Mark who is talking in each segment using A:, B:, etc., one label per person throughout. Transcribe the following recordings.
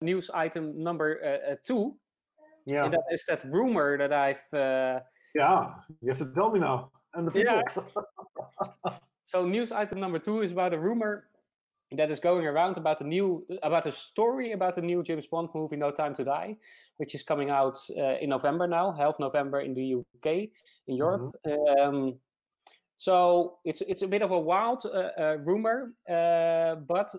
A: news item number 2.
B: Yeah.
A: And that is that rumor that I've...
B: yeah, you have to tell me now. And the people.
A: Yeah. So news item number 2 is about a rumor that is going around about a story about the new James Bond movie, No Time to Die, which is coming out in November now, half November in the UK, in Europe. Mm-hmm. So it's a bit of a wild rumor, but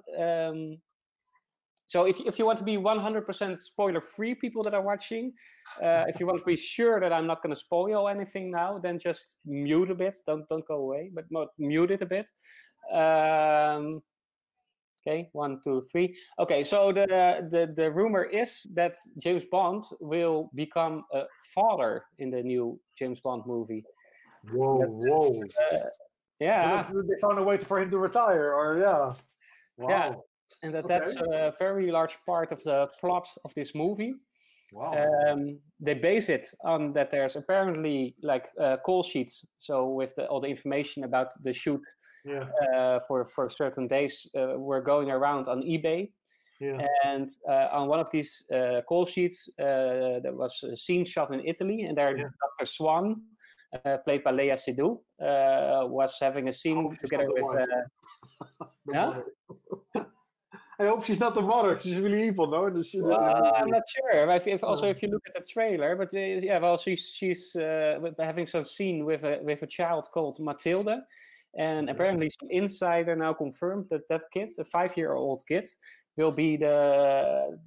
A: so if you want to be 100% spoiler-free, people that are watching, if you want to be sure that I'm not going to spoil anything now, then just mute a bit. Don't go away, but mute it a bit. Okay, 1, 2, 3. Okay, so the rumor is that James Bond will become a father in the new James Bond movie.
B: Whoa.
A: Yeah.
B: So they found a way for him to retire, or yeah. Wow.
A: Yeah, and that's a very large part of the plot of this movie.
B: Wow.
A: They base it on that there's apparently like call sheets, so with all the information about the shoot for certain days were going around on eBay.
B: Yeah.
A: And on one of these call sheets, there was a scene shot in Italy, and there Dr. Swan, played by Léa Seydoux, was having a scene together with...
B: I hope she's not the mother. She's really evil, no?
A: I'm not sure. If you look at the trailer, but she's having some scene with a child called Matilda, and apparently some insider now confirmed that kid, a 5-year-old kid, will be the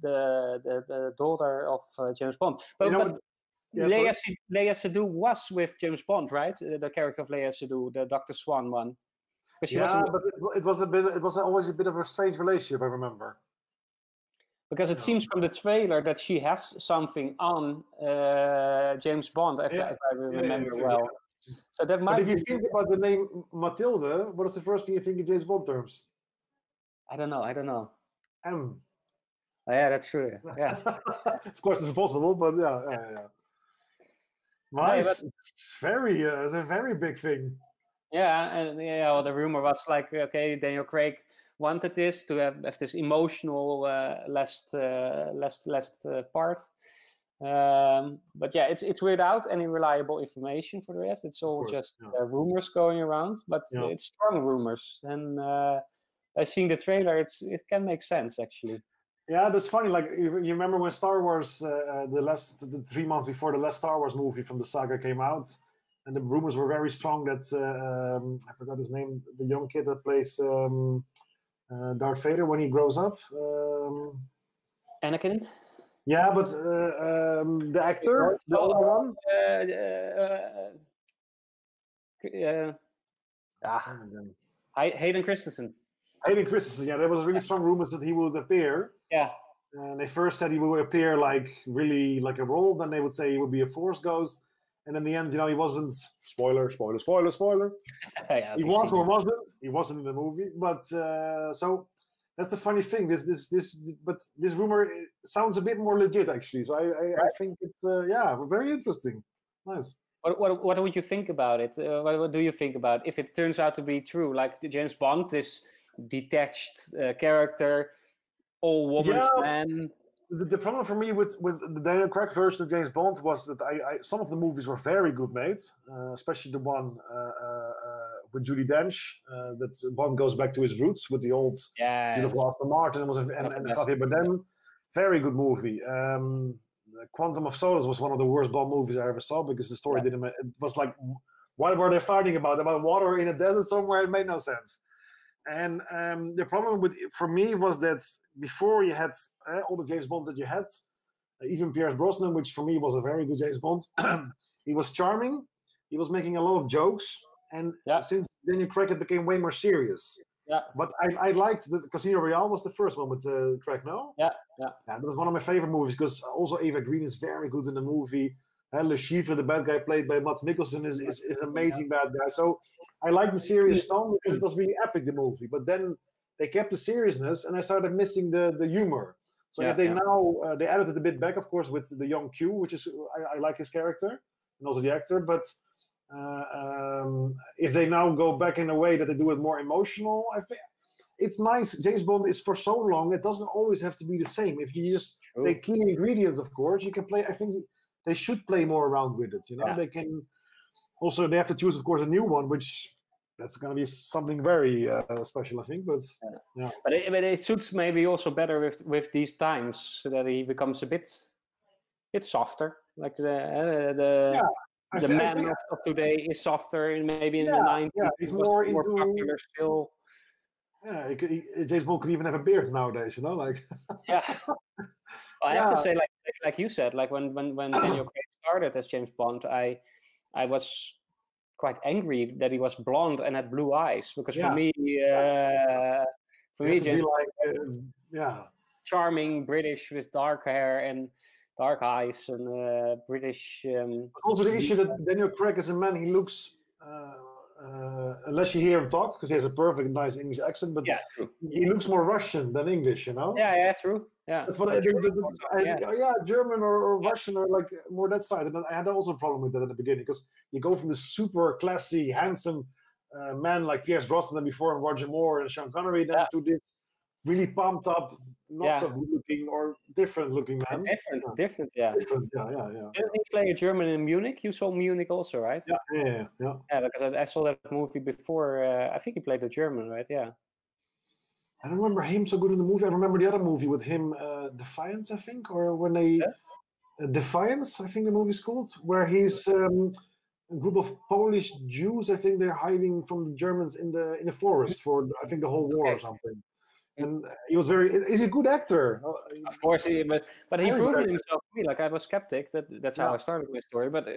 A: daughter of James Bond. But Léa Seydoux was with James Bond, right? The character of Léa Seydoux, the Dr. Swan one.
B: But it was always a bit of a strange relationship, I remember.
A: Because it seems from the trailer that she has something on James Bond, if I remember well. So that might.
B: But if you think about the name Matilda, what is the first thing you think in James Bond terms?
A: I don't know.
B: M.
A: Oh, yeah, that's true. Yeah.
B: Of course, it's possible, but yeah. Nice. It's a very big thing.
A: Yeah, and well, the rumor was like, okay, Daniel Craig wanted this to have this emotional last part. But yeah, it's without any reliable information for the rest. It's all just rumors going around, but it's strong rumors. And by seeing the trailer, it can make sense actually.
B: Yeah, that's funny. Like you remember when Star Wars, the 3 months before the last Star Wars movie from the saga came out, and the rumors were very strong that I forgot his name, the young kid that plays Darth Vader when he grows up.
A: Anakin.
B: Yeah, but the actor, the older one.
A: Hayden Christensen.
B: Hayden Christensen, yeah, there was really strong rumors that he would appear.
A: Yeah.
B: And they first said he would appear like really like a role, then they would say he would be a Force ghost. And in the end, he wasn't. Spoiler. He was or wasn't. He wasn't in the movie. But so that's the funny thing. But this rumor sounds a bit more legit, actually. So I think it's very interesting. Nice.
A: What would you think about it? What do you think about if it turns out to be true? Like James Bond, this detached character, all woman man.
B: The problem for me with the Daniel Craig version of James Bond was that some of the movies were very good made, especially the one with Judi Dench. That Bond goes back to his roots with the old beautiful Aston Martin and Javier Bardem. Very good movie. Quantum of Solace was one of the worst Bond movies I ever saw because the story didn't. It was like, what were they fighting about? About water in a desert somewhere? It made no sense. And the problem for me was that before you had all the James Bond that you had, even Pierce Brosnan, which for me was a very good James Bond, he was charming, he was making a lot of jokes, and since Daniel Craig it became way more serious.
A: Yeah.
B: But I liked the Casino Royale was the first one with Craig, no?
A: Yeah.
B: That was one of my favorite movies because also Eva Green is very good in the movie. Le Chiffre, the bad guy played by Mads Mikkelsen, is an amazing bad guy. So I like the serious tone because it was really epic, the movie. But then they kept the seriousness, and I started missing the humor. So they added it a bit back, of course, with the young Q, which is I like his character and also the actor. But if they now go back in a way that they do it more emotional, it's nice. James Bond is for so long. It doesn't always have to be the same. If you just take key ingredients, of course, you can play. I think they should play more around with it. You know, they can. Also, they have to choose, of course, a new one, which that's going to be something very special, I think. But
A: but it suits maybe also better with these times, so that he becomes a bit softer. Like the man of today is softer, and maybe in the 90s
B: he's more
A: popular still.
B: Yeah, James Bond could even have a beard nowadays, you know, like.
A: Well, I have to say, like you said, like when Daniel Craig started as James Bond, I was quite angry that he was blonde and had blue eyes, because for me, James Bond, charming British with dark hair and dark eyes and British.
B: Also, the issue that Daniel Craig as a man, he looks. Unless you hear him talk, because he has a perfect, nice English accent, but he looks more Russian than English, you know?
A: Yeah, true. Yeah,
B: that's what German or Russian, or like more that side. And I had also a problem with that at the beginning, because you go from this super classy, handsome man like Pierce Brosnan before, and Roger Moore and Sean Connery, then to this really pumped up, not so good looking or different looking man.
A: Different. Didn't he play a German in Munich? You saw Munich also, right?
B: Yeah.
A: Because I saw that movie before. I think he played the German, right? Yeah.
B: I don't remember him so good in the movie. I remember the other movie with him, Defiance, I think, or when they Defiance, I think the movie's called, where he's a group of Polish Jews. I think they're hiding from the Germans in the forest for I think the whole war or something. And he was he's a good actor.
A: Of course, but he proved himself to me. Like, I was skeptic. That's how I started my story. But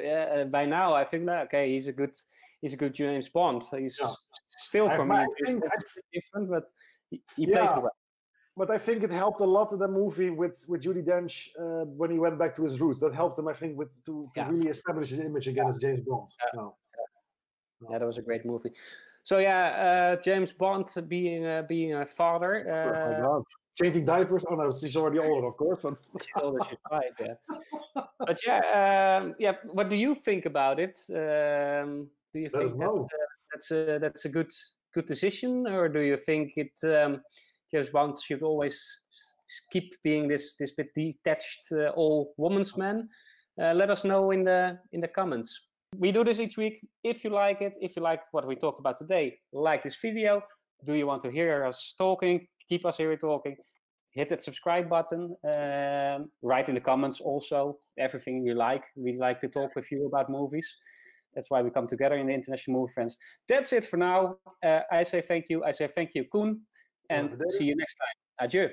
A: by now, I think that he's a good James Bond. He's still for me different, but he plays the well.
B: But I think it helped a lot in the movie with Judi Dench when he went back to his roots. That helped him, I think, to really establish his image again as James Bond.
A: Yeah, that was a great movie. So James Bond being a father.
B: Oh my God. Changing diapers? Oh no, she's already older, of course. But
A: she's older, she's 5, But what do you think about it? Do you think that's a good decision, or do you think James Bond should always keep being this bit detached all woman's man? Let us know in the comments. We do this each week. If you like it, if you like what we talked about today, like this video. Do you want to hear us talking? Keep us here talking. Hit that subscribe button. Write in the comments also everything you like. We like to talk with you about movies. That's why we come together in the International Movie Friends. That's it for now. I say thank you. I say thank you, Koen. And see you next time. Adieu.